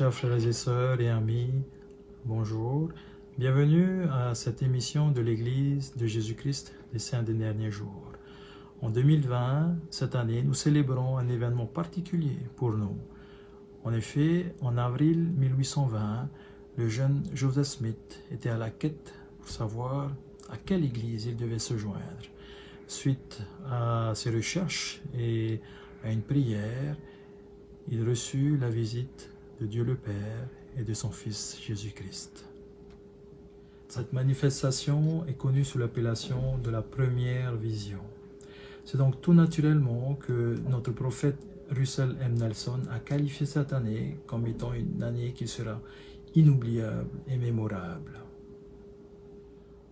Chers frères et sœurs et amis, bonjour. Bienvenue à cette émission de l'Église de Jésus-Christ des Saints des derniers jours. En 2020, cette année, nous célébrons un événement particulier pour nous. En effet, en avril 1820, le jeune Joseph Smith était à la quête pour savoir à quelle église il devait se joindre. Suite à ses recherches et à une prière, il reçut la visite de Dieu le Père et de son Fils Jésus-Christ. Cette manifestation est connue sous l'appellation de la première vision. C'est donc tout naturellement que notre prophète Russell M. Nelson a qualifié cette année comme étant une année qui sera inoubliable et mémorable.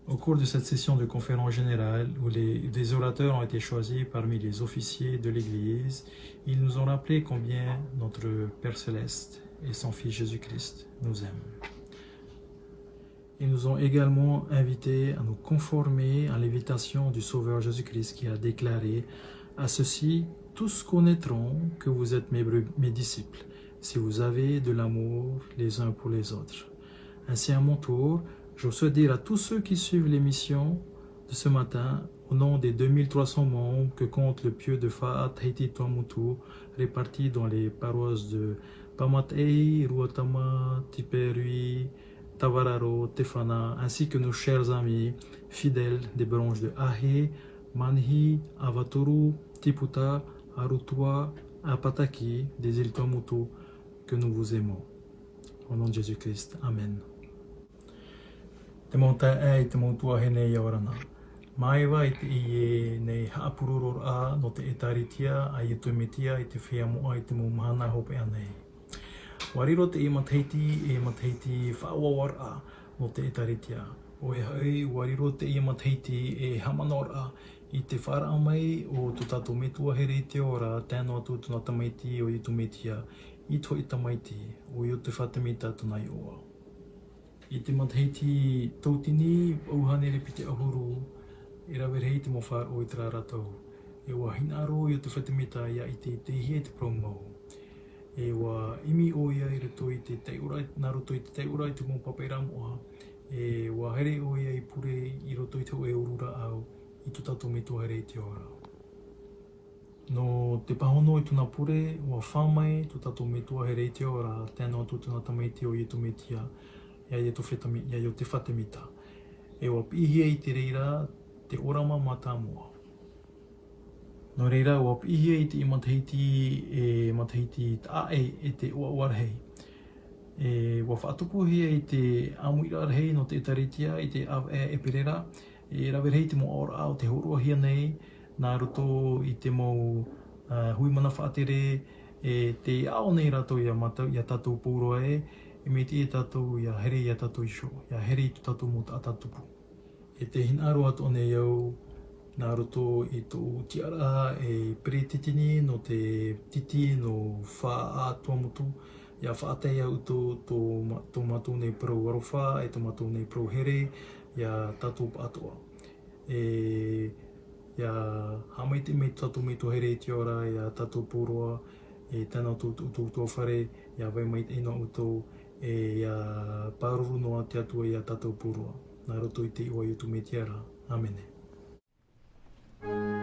Au cours de cette session de conférence générale, où des orateurs ont été choisis parmi les officiers de l'Église, ils nous ont rappelé combien notre Père Céleste et son Fils Jésus-Christ nous aiment. Ils nous ont également invités à nous conformer à l'invitation du Sauveur Jésus-Christ qui a déclaré « À ceux-ci, tous connaîtront que vous êtes mes disciples, si vous avez de l'amour les uns pour les autres. » Ainsi, à mon tour, je souhaite dire à tous ceux qui suivent l'émission de ce matin, au nom des 2300 membres que compte le pieu de Fa'at Haiti Tuamutu, répartis dans les paroisses de Pamatei, Ruatama, Tiperui, Tavararo, Tefana, ainsi que nos chers amis fidèles des branches de Ahé, Manhi, Avaturu, Tiputa, Arutua, Apataki, des îles Tuamutu, que nous vous aimons. Au nom de Jésus-Christ. Amen. Te monta te montua he nei aorana. Maiwa i te ie nei haapururor a no te etaritia a i te metia i te whiamoa i te mumahana hope anei. Wariro te mataiti whaawawar a no te etaritia. O e haui wariro te mataiti e hamanor a i te whara mai o tu tato metua he rei te ora tēnā tu tuna tamaiti o i tu metia i to i tamaiti o i o te whatamita tunai oa. I te mataiti tautini auhane repi te ahuru e rawe rei te mowhar o i tra ratau. E wa hinaro i o te whatamita ia i te hie te promau. E wa imi o ia i rato i te teiurai, nā roto i te teiurai te mō papai ramoa. E wa here o ia i pure i roto i te oe urura au i tu tato me tua here i te ora. No te pahono i tuna pure, wa whamai tu tato me tua here i te ora, tēnā tu tuna tamaiti o i tu metia, ia i o te whatemita. E wa pihia i te reira, te orama matamoa. No reira, wa pihia i te matahiti tae e te oawarhei. E wa whaatupuhia i te amuira arhei no te etaritia i te e perera. E rawerhei te mo aora au te horuahia nei, nā roto i te mau hui mana whaatere, e te ao nei rato ia tatou pūroa e me te tatou ia here ia tatou isho, ia here i tu tatou mo ta atatupu. E te hinaro atu o nei au, nā roto i tō tiara e pere titini no te titi no wha tuamutu, ia whaatei au tō matou nei prau warofa, e tō matou nei prau here, ia tatou pātoa. E ia hamai te me tatou me tō here i te ora, ia tatou pūroa, e tēnā tō whare, ia vai mai ino utou, e ia pāruru noa te atua ia tatou pūroa. Nā roto i te iwa i tu me tiara. Amene. Oh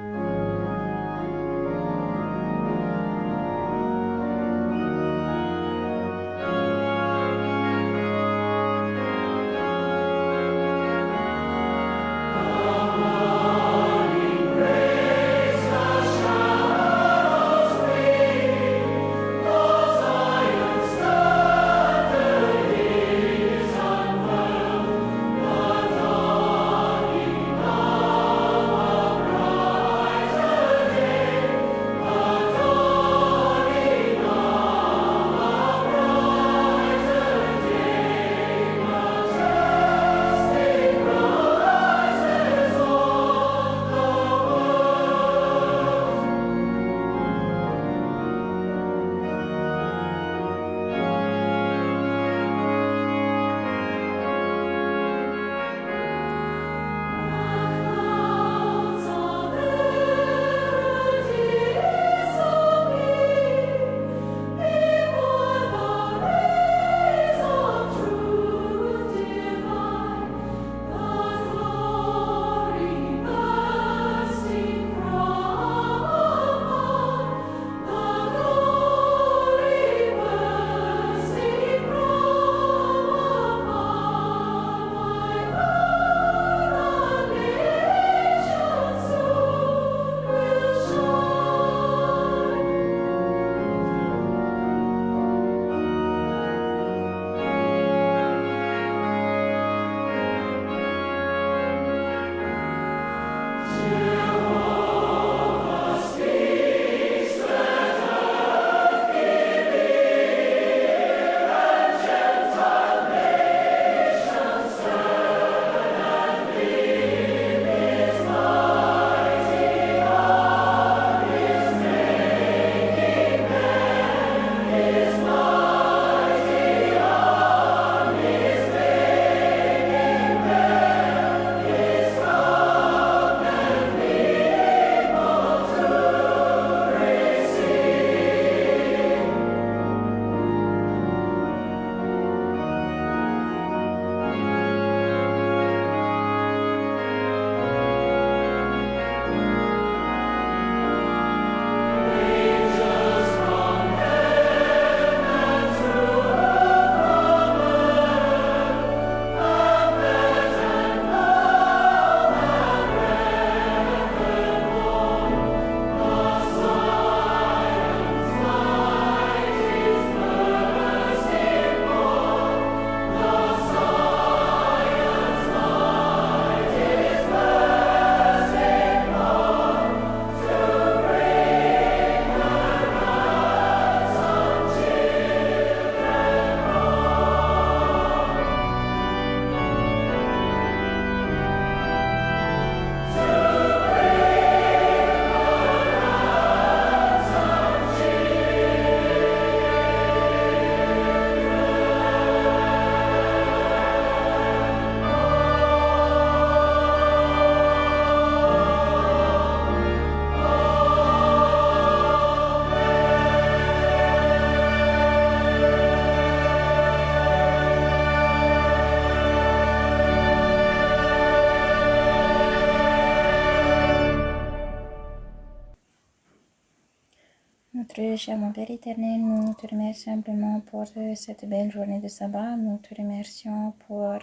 Notre cher mon Père éternel, nous te remercions simplement pour cette belle journée de sabbat. Nous te remercions pour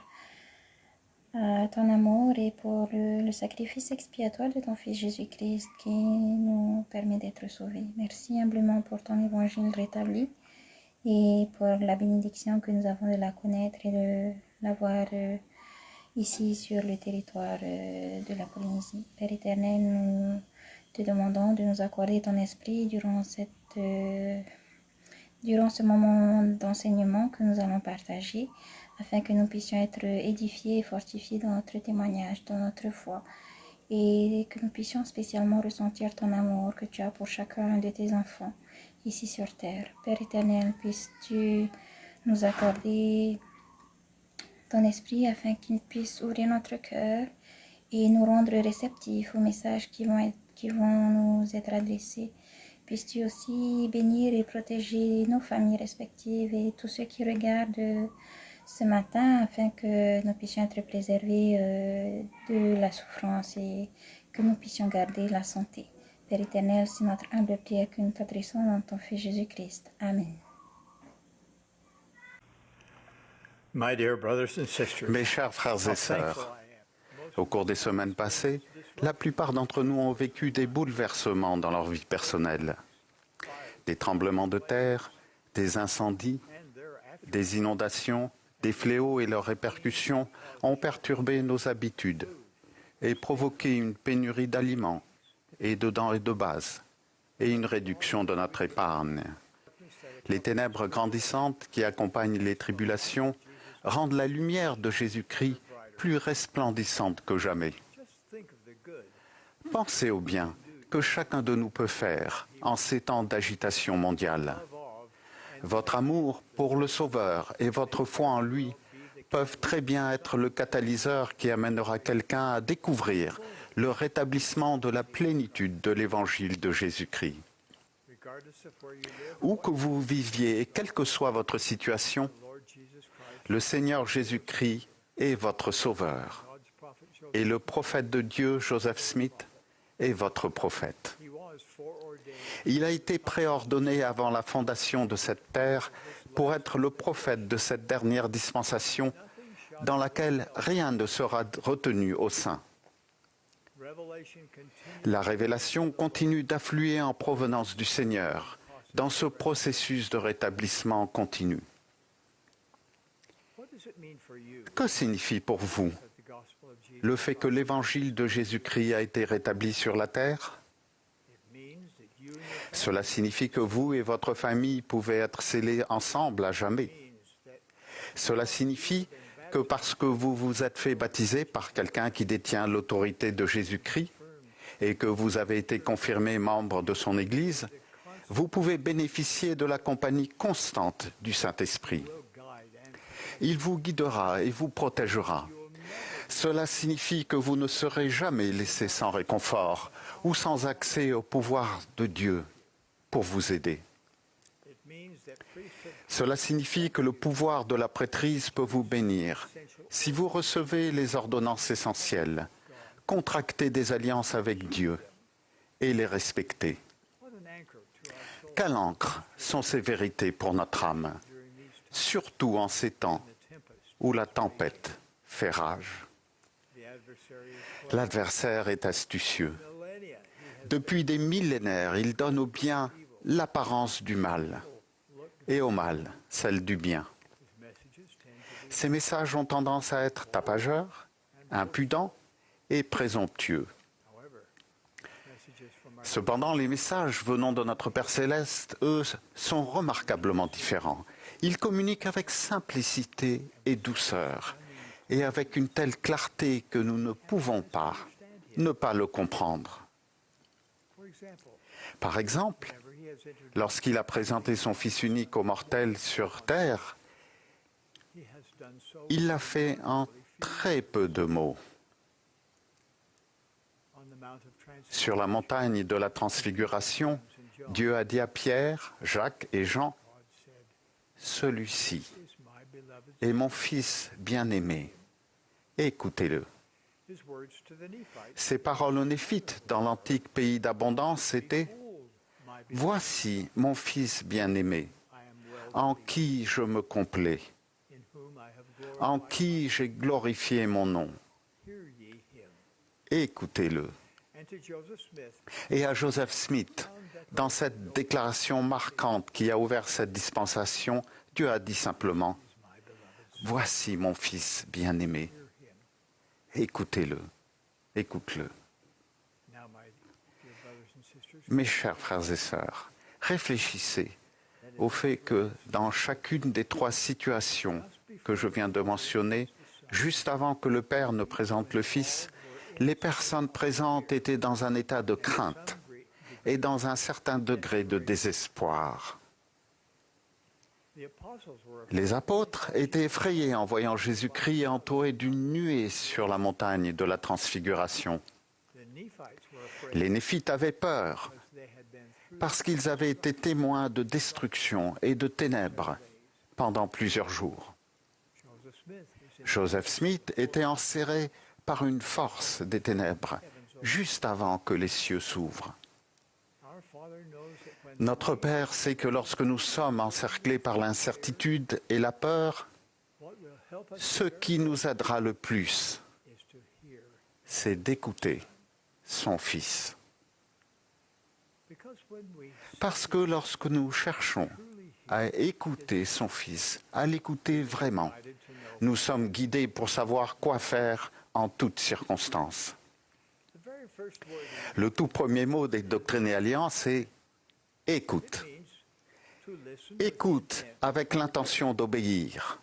ton amour et pour le sacrifice expiatoire de ton Fils Jésus-Christ qui nous permet d'être sauvés. Merci humblement pour ton évangile rétabli et pour la bénédiction que nous avons de la connaître et de l'avoir ici sur le territoire de la Polynésie. Père éternel, nous te demandons de nous accorder ton esprit durant ce moment d'enseignement que nous allons partager, afin que nous puissions être édifiés et fortifiés dans notre témoignage, dans notre foi, et que nous puissions spécialement ressentir ton amour que tu as pour chacun de tes enfants ici sur terre. Père éternel, puisses-tu nous accorder ton esprit afin qu'il puisse ouvrir notre cœur et nous rendre réceptifs aux messages qui vont nous être adressés. Puisses-tu aussi bénir et protéger nos familles respectives et tous ceux qui regardent ce matin afin que nous puissions être préservés de la souffrance et que nous puissions garder la santé. Père éternel, c'est notre humble prière que nous t'adressons dans ton Fils Jésus-Christ. Amen. Mes chers frères et sœurs, au cours des semaines passées, la plupart d'entre nous ont vécu des bouleversements dans leur vie personnelle. Des tremblements de terre, des incendies, des inondations, des fléaux et leurs répercussions ont perturbé nos habitudes et provoqué une pénurie d'aliments et de denrées de base et une réduction de notre épargne. Les ténèbres grandissantes qui accompagnent les tribulations rendent la lumière de Jésus-Christ plus resplendissante que jamais. Pensez au bien que chacun de nous peut faire en ces temps d'agitation mondiale. Votre amour pour le Sauveur et votre foi en lui peuvent très bien être le catalyseur qui amènera quelqu'un à découvrir le rétablissement de la plénitude de l'Évangile de Jésus-Christ. Où que vous viviez et quelle que soit votre situation, le Seigneur Jésus-Christ est votre Sauveur. Et le prophète de Dieu, Joseph Smith, est votre prophète. Il a été préordonné avant la fondation de cette terre pour être le prophète de cette dernière dispensation dans laquelle rien ne sera retenu au sein. La révélation continue d'affluer en provenance du Seigneur dans ce processus de rétablissement continu. Que signifie pour vous le fait que l'évangile de Jésus-Christ a été rétabli sur la terre? Cela signifie que vous et votre famille pouvez être scellés ensemble à jamais. Cela signifie que parce que vous vous êtes fait baptiser par quelqu'un qui détient l'autorité de Jésus-Christ et que vous avez été confirmé membre de son Église, vous pouvez bénéficier de la compagnie constante du Saint-Esprit. Il vous guidera et vous protégera. Cela signifie que vous ne serez jamais laissé sans réconfort ou sans accès au pouvoir de Dieu pour vous aider. Cela signifie que le pouvoir de la prêtrise peut vous bénir si vous recevez les ordonnances essentielles, contractez des alliances avec Dieu et les respectez. Quelle ancre sont ces vérités pour notre âme, surtout en ces temps où la tempête fait rage? L'adversaire est astucieux. Depuis des millénaires, il donne au bien l'apparence du mal et au mal celle du bien. Ces messages ont tendance à être tapageurs, impudents et présomptueux. Cependant, les messages venant de notre Père Céleste, eux, sont remarquablement différents. Ils communiquent avec simplicité et douceur, et avec une telle clarté que nous ne pouvons pas ne pas le comprendre. Par exemple, lorsqu'il a présenté son Fils unique aux mortels sur terre, il l'a fait en très peu de mots. Sur la montagne de la Transfiguration, Dieu a dit à Pierre, Jacques et Jean, « Celui-ci est mon Fils bien-aimé, écoutez-le. » Ces paroles aux Néphites dans l'antique pays d'abondance étaient Voici mon Fils bien-aimé, en qui je me complais, en qui j'ai glorifié mon nom. Écoutez-le. Et à Joseph Smith, dans cette déclaration marquante qui a ouvert cette dispensation, Dieu a dit simplement, « Voici mon Fils bien-aimé. Écoutez-le, écoute-le. » Mes chers frères et sœurs, réfléchissez au fait que dans chacune des 3 situations que je viens de mentionner, juste avant que le Père ne présente le Fils, les personnes présentes étaient dans un état de crainte et dans un certain degré de désespoir. Les apôtres étaient effrayés en voyant Jésus-Christ entouré d'une nuée sur la montagne de la Transfiguration. Les Néphites avaient peur parce qu'ils avaient été témoins de destruction et de ténèbres pendant plusieurs jours. Joseph Smith était enserré par une force des ténèbres juste avant que les cieux s'ouvrent. Notre Père sait que lorsque nous sommes encerclés par l'incertitude et la peur, ce qui nous aidera le plus, c'est d'écouter son Fils. Parce que lorsque nous cherchons à écouter son Fils, à l'écouter vraiment, nous sommes guidés pour savoir quoi faire en toutes circonstances. Le tout premier mot des Doctrines et Alliances est « écoute ». Écoute avec l'intention d'obéir.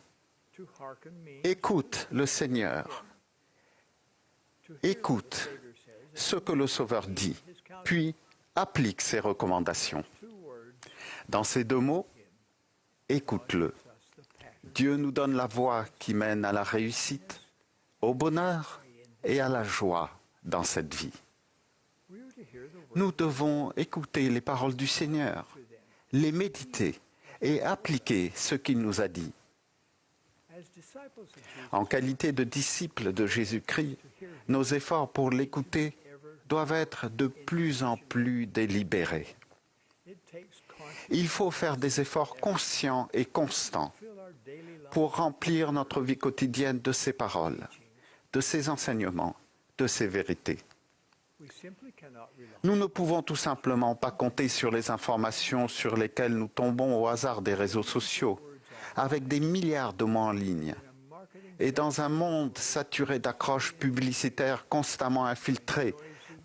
Écoute le Seigneur. Écoute ce que le Sauveur dit, puis applique ses recommandations. Dans ces 2 mots, écoute-le. Dieu nous donne la voie qui mène à la réussite, au bonheur et à la joie dans cette vie. Nous devons écouter les paroles du Seigneur, les méditer et appliquer ce qu'il nous a dit. En qualité de disciples de Jésus-Christ, nos efforts pour l'écouter doivent être de plus en plus délibérés. Il faut faire des efforts conscients et constants pour remplir notre vie quotidienne de ses paroles, de ses enseignements, de ses vérités. Nous ne pouvons tout simplement pas compter sur les informations sur lesquelles nous tombons au hasard des réseaux sociaux, avec des milliards de mots en ligne, et dans un monde saturé d'accroches publicitaires constamment infiltrées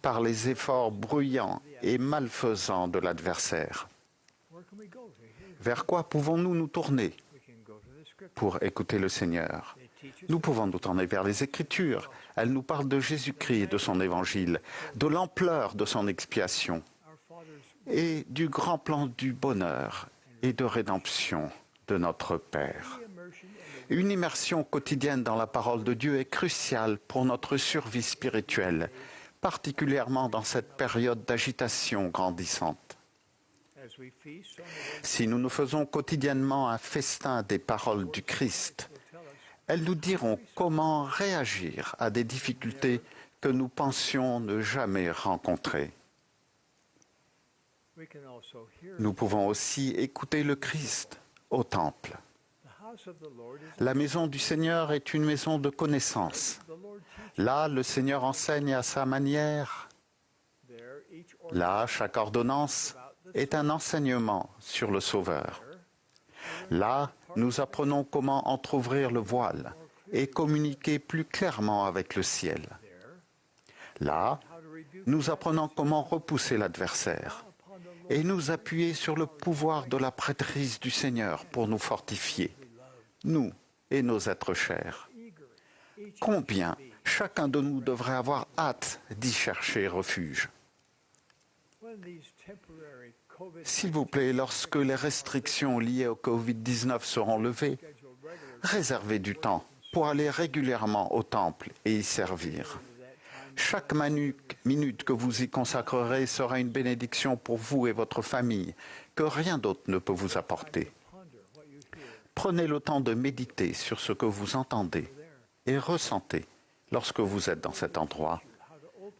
par les efforts bruyants et malfaisants de l'adversaire. Vers quoi pouvons-nous nous tourner pour écouter le Seigneur? Nous pouvons nous tourner vers les Écritures. Elles nous parlent de Jésus-Christ et de son Évangile, de l'ampleur de son expiation et du grand plan du bonheur et de rédemption de notre Père. Une immersion quotidienne dans la parole de Dieu est cruciale pour notre survie spirituelle, particulièrement dans cette période d'agitation grandissante. Si nous nous faisons quotidiennement un festin des paroles du Christ, elles nous diront comment réagir à des difficultés que nous pensions ne jamais rencontrer. Nous pouvons aussi écouter le Christ au temple. La maison du Seigneur est une maison de connaissance. Là, le Seigneur enseigne à sa manière. Là, chaque ordonnance est un enseignement sur le Sauveur. Là, nous apprenons comment entr'ouvrir le voile et communiquer plus clairement avec le ciel. Là, nous apprenons comment repousser l'adversaire et nous appuyer sur le pouvoir de la prêtrise du Seigneur pour nous fortifier, nous et nos êtres chers. Combien chacun de nous devrait avoir hâte d'y chercher refuge. S'il vous plaît, lorsque les restrictions liées au Covid-19 seront levées, réservez du temps pour aller régulièrement au temple et y servir. Chaque minute que vous y consacrerez sera une bénédiction pour vous et votre famille, que rien d'autre ne peut vous apporter. Prenez le temps de méditer sur ce que vous entendez et ressentez lorsque vous êtes dans cet endroit.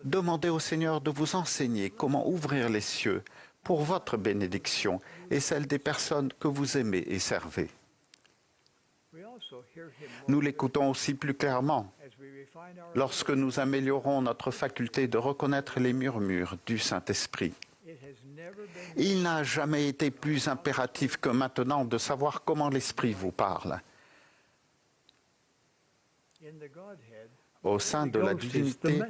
Demandez au Seigneur de vous enseigner comment ouvrir les cieux pour votre bénédiction et celle des personnes que vous aimez et servez. Nous l'écoutons aussi plus clairement lorsque nous améliorons notre faculté de reconnaître les murmures du Saint-Esprit. Il n'a jamais été plus impératif que maintenant de savoir comment l'Esprit vous parle. Au sein de la divinité,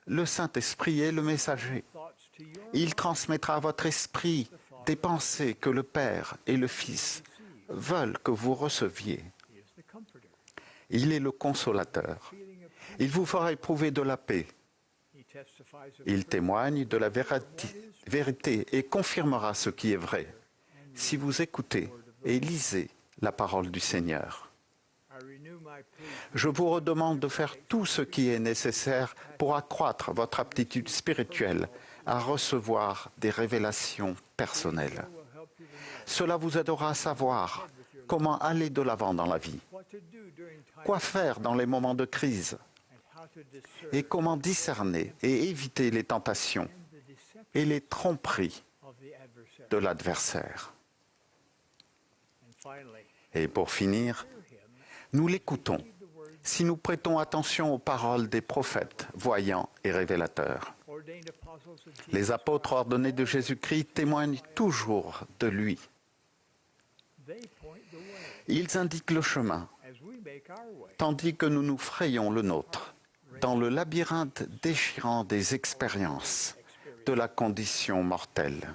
le Saint-Esprit est le messager. Il transmettra à votre esprit des pensées que le Père et le Fils veulent que vous receviez. Il est le consolateur. Il vous fera éprouver de la paix. Il témoigne de la vérité et confirmera ce qui est vrai, si vous écoutez et lisez la parole du Seigneur. Je vous redemande de faire tout ce qui est nécessaire pour accroître votre aptitude spirituelle à recevoir des révélations personnelles. Cela vous aidera à savoir comment aller de l'avant dans la vie, quoi faire dans les moments de crise, et comment discerner et éviter les tentations et les tromperies de l'adversaire. Et pour finir, nous l'écoutons si nous prêtons attention aux paroles des prophètes, voyants et révélateurs. Les apôtres ordonnés de Jésus-Christ témoignent toujours de lui. Ils indiquent le chemin, tandis que nous nous frayons le nôtre, dans le labyrinthe déchirant des expériences de la condition mortelle.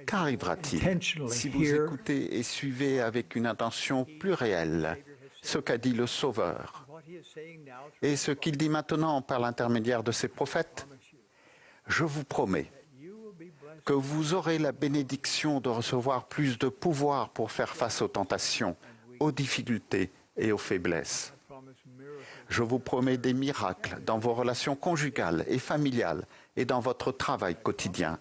Qu'arrivera-t-il si vous écoutez et suivez avec une intention plus réelle ce qu'a dit le Sauveur et ce qu'il dit maintenant par l'intermédiaire de ses prophètes? Je vous promets que vous aurez la bénédiction de recevoir plus de pouvoir pour faire face aux tentations, aux difficultés et aux faiblesses. Je vous promets des miracles dans vos relations conjugales et familiales et dans votre travail quotidien.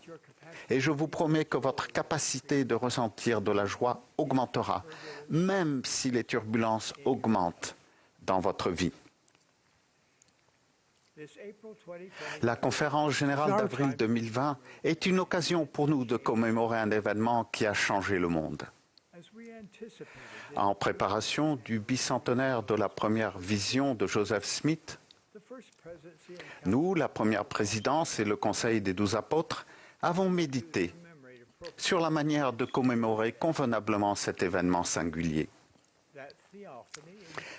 Et je vous promets que votre capacité de ressentir de la joie augmentera, même si les turbulences augmentent dans votre vie. La conférence générale d'avril 2020 est une occasion pour nous de commémorer un événement qui a changé le monde. En préparation du bicentenaire de la première vision de Joseph Smith, nous, la première présidence et le Conseil des 12 apôtres, avons médité sur la manière de commémorer convenablement cet événement singulier.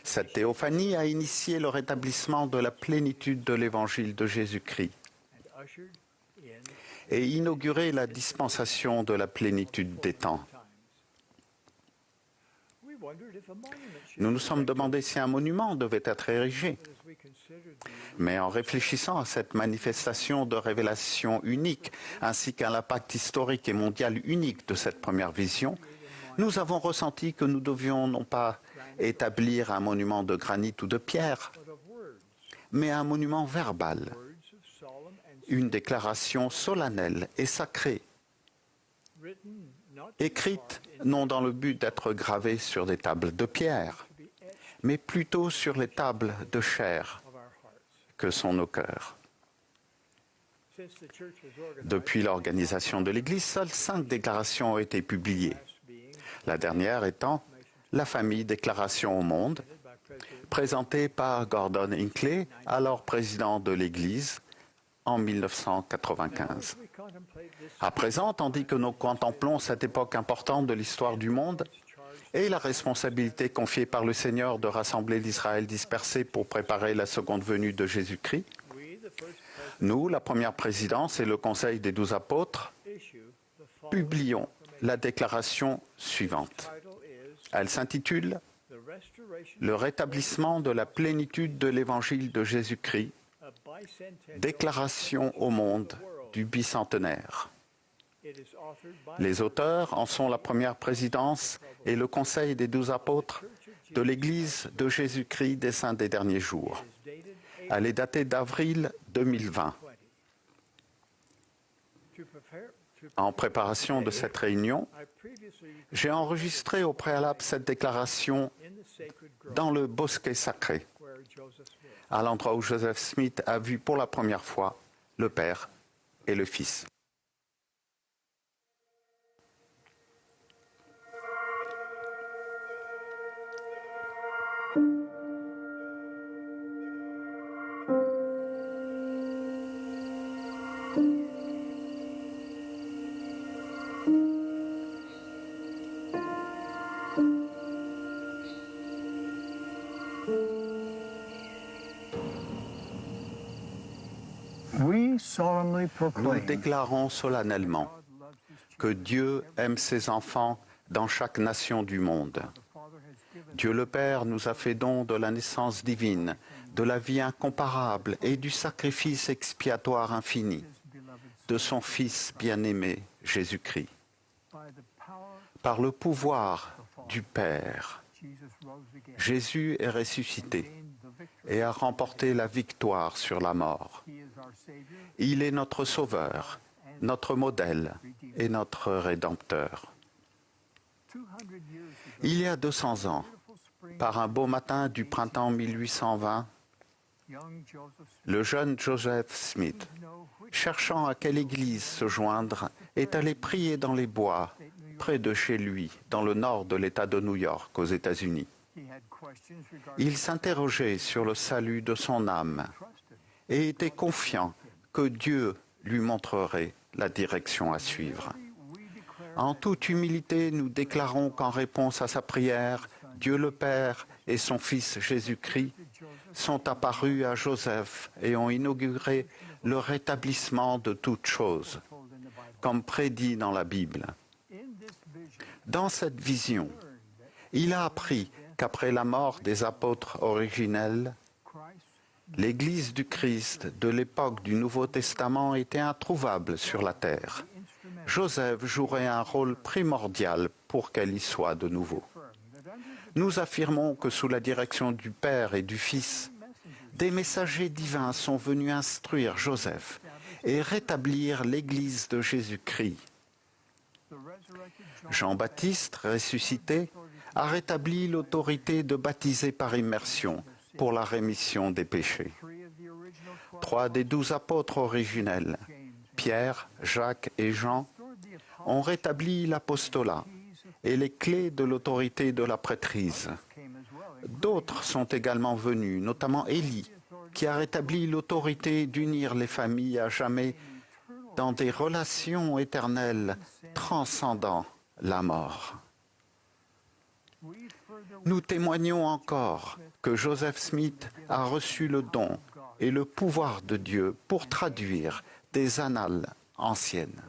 Cette théophanie a initié le rétablissement de la plénitude de l'Évangile de Jésus-Christ et inauguré la dispensation de la plénitude des temps. Nous nous sommes demandé si un monument devait être érigé. Mais en réfléchissant à cette manifestation de révélation unique, ainsi qu'à l'impact historique et mondial unique de cette première vision, nous avons ressenti que nous devions non pas établir un monument de granit ou de pierre, mais un monument verbal, une déclaration solennelle et sacrée, écrite non dans le but d'être gravée sur des tables de pierre, mais plutôt sur les tables de chair que sont nos cœurs. Depuis l'organisation de l'Église, seules 5 déclarations ont été publiées. La dernière étant la famille Déclaration au monde, présentée par Gordon Hinckley, alors président de l'Église, en 1995. À présent, tandis que nous contemplons cette époque importante de l'histoire du monde et la responsabilité confiée par le Seigneur de rassembler l'Israël dispersé pour préparer la seconde venue de Jésus-Christ, nous, la première présidence et le Conseil des 12 apôtres, publions la déclaration suivante. Elle s'intitule « Le rétablissement de la plénitude de l'Évangile de Jésus-Christ, déclaration au monde du bicentenaire ». Les auteurs en sont la première présidence et le Conseil des 12 apôtres de l'Église de Jésus-Christ des Saints des Derniers Jours. Elle est datée d'avril 2020. En préparation de cette réunion, j'ai enregistré au préalable cette déclaration dans le bosquet sacré, à l'endroit où Joseph Smith a vu pour la première fois le Père et le Fils. Nous déclarons solennellement que Dieu aime ses enfants dans chaque nation du monde. Dieu le Père nous a fait don de la naissance divine, de la vie incomparable et du sacrifice expiatoire infini de son Fils bien-aimé, Jésus-Christ. Par le pouvoir du Père, Jésus est ressuscité et a remporté la victoire sur la mort. Il est notre Sauveur, notre modèle et notre Rédempteur. Il y a 200 ans, par un beau matin du printemps 1820, le jeune Joseph Smith, cherchant à quelle église se joindre, est allé prier dans les bois, près de chez lui, dans le nord de l'État de New York, aux États-Unis. Il s'interrogeait sur le salut de son âme et était confiant que Dieu lui montrerait la direction à suivre. En toute humilité, nous déclarons qu'en réponse à sa prière, Dieu le Père et son Fils Jésus-Christ sont apparus à Joseph et ont inauguré le rétablissement de toutes choses, comme prédit dans la Bible. Dans cette vision, il a appris qu'après la mort des apôtres originels, l'Église du Christ de l'époque du Nouveau Testament était introuvable sur la terre. Joseph jouerait un rôle primordial pour qu'elle y soit de nouveau. Nous affirmons que sous la direction du Père et du Fils, des messagers divins sont venus instruire Joseph et rétablir l'Église de Jésus-Christ. Jean-Baptiste, ressuscité, a rétabli l'autorité de baptiser par immersion pour la rémission des péchés. 3 des 12 apôtres originels, Pierre, Jacques et Jean, ont rétabli l'apostolat et les clés de l'autorité de la prêtrise. D'autres sont également venus, notamment Élie, qui a rétabli l'autorité d'unir les familles à jamais dans des relations éternelles transcendant la mort. Nous témoignons encore que Joseph Smith a reçu le don et le pouvoir de Dieu pour traduire des annales anciennes.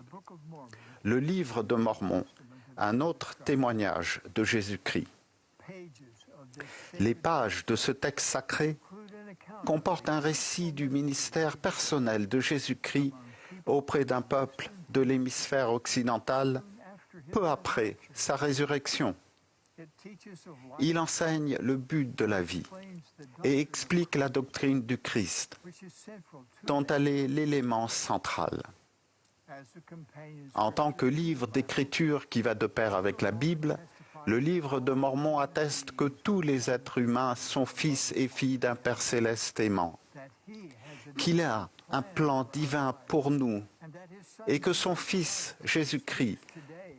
Le livre de Mormon, un autre témoignage de Jésus-Christ. Les pages de ce texte sacré comportent un récit du ministère personnel de Jésus-Christ auprès d'un peuple de l'hémisphère occidental peu après sa résurrection. Il enseigne le but de la vie et explique la doctrine du Christ, dont elle est l'élément central. En tant que livre d'écriture qui va de pair avec la Bible, le livre de Mormon atteste que tous les êtres humains sont fils et filles d'un Père céleste aimant, qu'il a un plan divin pour nous et que son Fils Jésus-Christ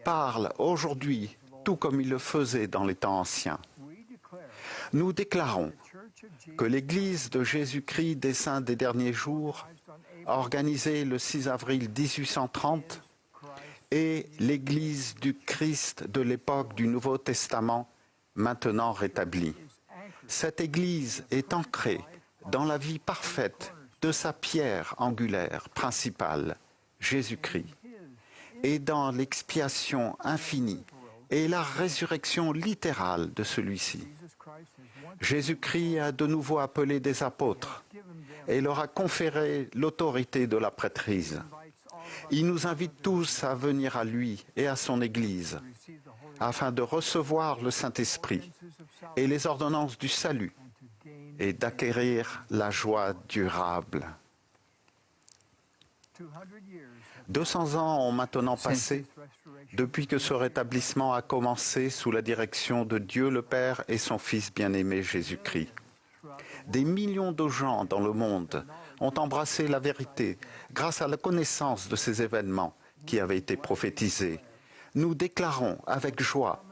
parle aujourd'hui tout comme il le faisait dans les temps anciens. Nous déclarons que l'Église de Jésus-Christ des Saints des Derniers Jours, organisée le 6 avril 1830, est l'Église du Christ de l'époque du Nouveau Testament, maintenant rétablie. Cette Église est ancrée dans la vie parfaite de sa pierre angulaire principale, Jésus-Christ, et dans l'expiation infinie et la résurrection littérale de celui-ci. Jésus-Christ a de nouveau appelé des apôtres et leur a conféré l'autorité de la prêtrise. Il nous invite tous à venir à lui et à son Église afin de recevoir le Saint-Esprit et les ordonnances du salut et d'acquérir la joie durable. 200 ans ont maintenant passé depuis que ce rétablissement a commencé sous la direction de Dieu le Père et son Fils bien-aimé Jésus-Christ. Des millions de gens dans le monde ont embrassé la vérité grâce à la connaissance de ces événements qui avaient été prophétisés. Nous déclarons avec joie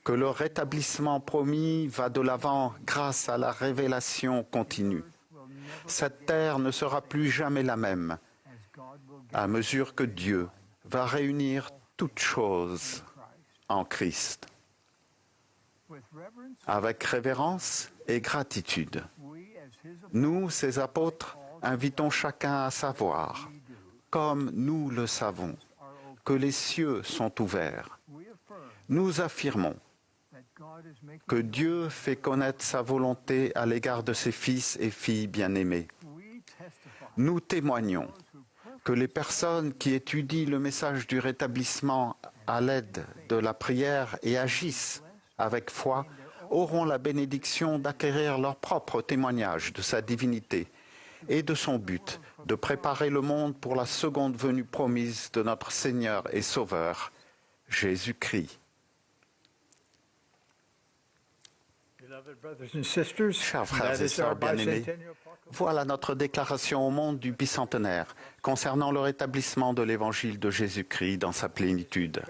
que le rétablissement promis va de l'avant grâce à la révélation continue. Cette terre ne sera plus jamais la même à mesure que Dieu va réunir toutes choses en Christ. Avec révérence et gratitude, nous, ses apôtres, invitons chacun à savoir, comme nous le savons, que les cieux sont ouverts. Nous affirmons que Dieu fait connaître sa volonté à l'égard de ses fils et filles bien-aimés. Nous témoignons que les personnes qui étudient le message du rétablissement à l'aide de la prière et agissent avec foi auront la bénédiction d'acquérir leur propre témoignage de sa divinité et de son but de préparer le monde pour la seconde venue promise de notre Seigneur et Sauveur, Jésus-Christ. Chers frères et sœurs bien-aimés, voilà notre déclaration au monde du bicentenaire concernant le rétablissement de l'évangile de Jésus-Christ dans sa plénitude.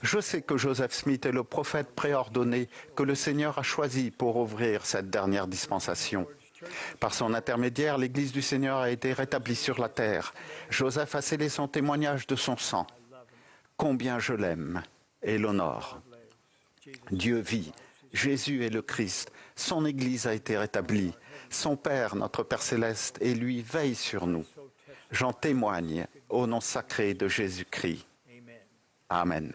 Je sais que Joseph Smith est le prophète préordonné que le Seigneur a choisi pour ouvrir cette dernière dispensation. Par son intermédiaire, l'Église du Seigneur a été rétablie sur la terre. Joseph a scellé son témoignage de son sang. Combien je l'aime et l'honore. Dieu vit. Jésus est le Christ. Son Église a été rétablie. Son Père, notre Père céleste, et lui veille sur nous. J'en témoigne au nom sacré de Jésus-Christ. Amen.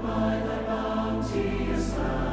By thy bounteous love.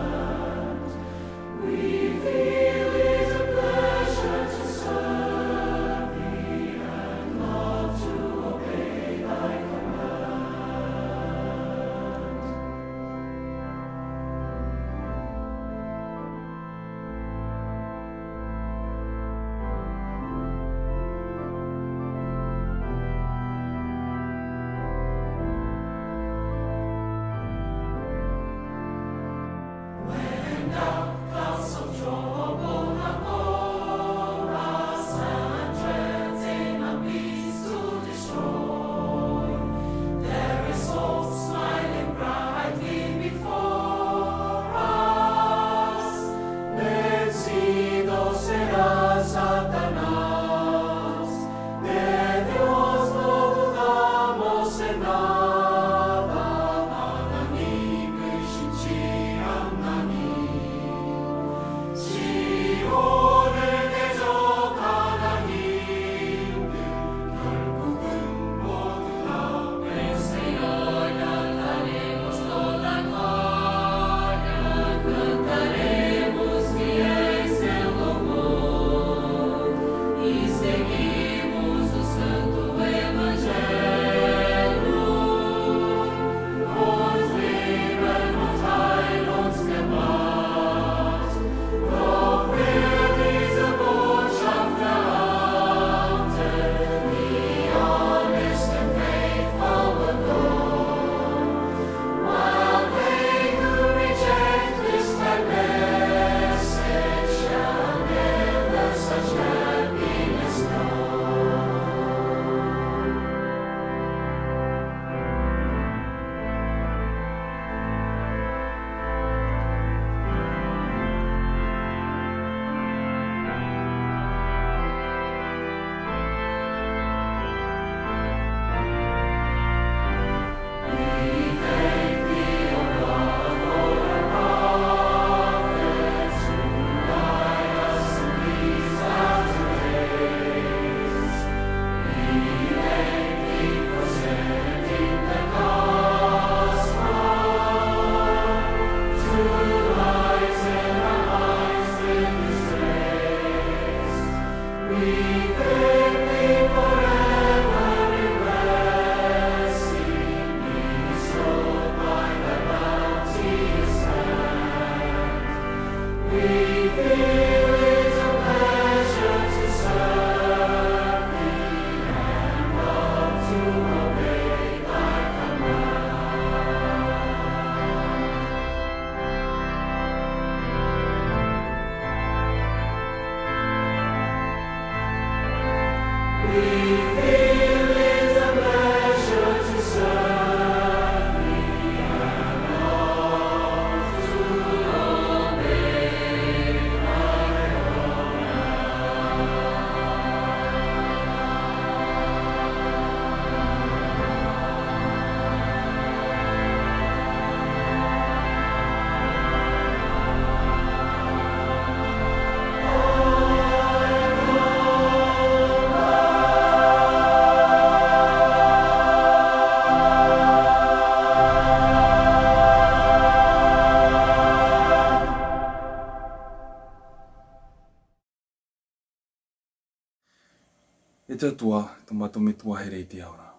E te atua, te mato me tua here i te aura.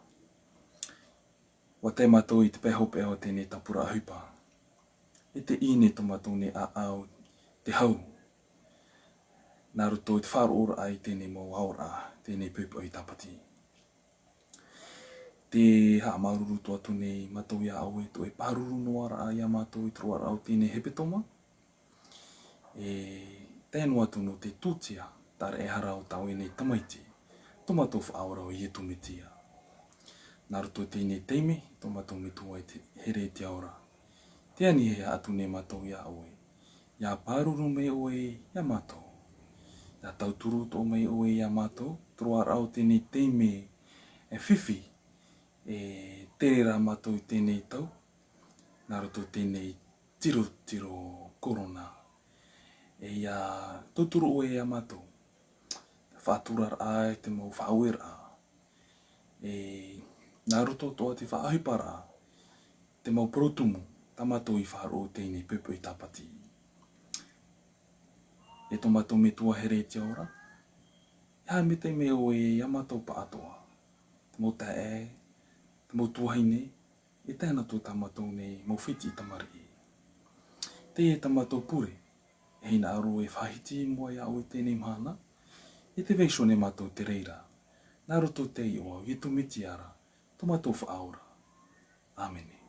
Wa te mato i te peho peho tēnei tapura ahupa. E te ine te mato ne a au te hau. Nā ruto i te whaaro ora ai tēnei mo aura, tēnei pupu i tapati. Te haa maruru to atu nei mato ia au e to e paruru noara a ia mato i truara au tēnei hepetoma. E tēnu atu no te tūtia, tare e hara o tau e nei tamaiti. Tomato whaora o ietu me tia. Nā ruto tēnei teime, tomato me tua i te here te aura. Te ani he atu ne mato ia oe. Ia pāruru me oe ia mato. Ia tauturu to me oe ia mato. Troar au tēnei teime e whiwhi. E terera mato i tēnei tau. Nā ruto tēnei tiro korona. E ia tauturu oe ia mato. Whāturar ai te mau whauera. E nā roto toa te whaahipara. Te mau protumu, tamato i wharo tēnei pupu i tapati. E tomato me tua here te ora. Ia me te me o e yamato pa atoa. Te mau tae, te mau tuahine, e tēnā tō tamato nei mau whiti i tamari. Te e tamato pure, e hina aro e whahiti mua ia o i tēnei mahana. E te veiso ne matou te reira. Nā roto te i oa, i tu miti ara, tomato whaora. Āmene.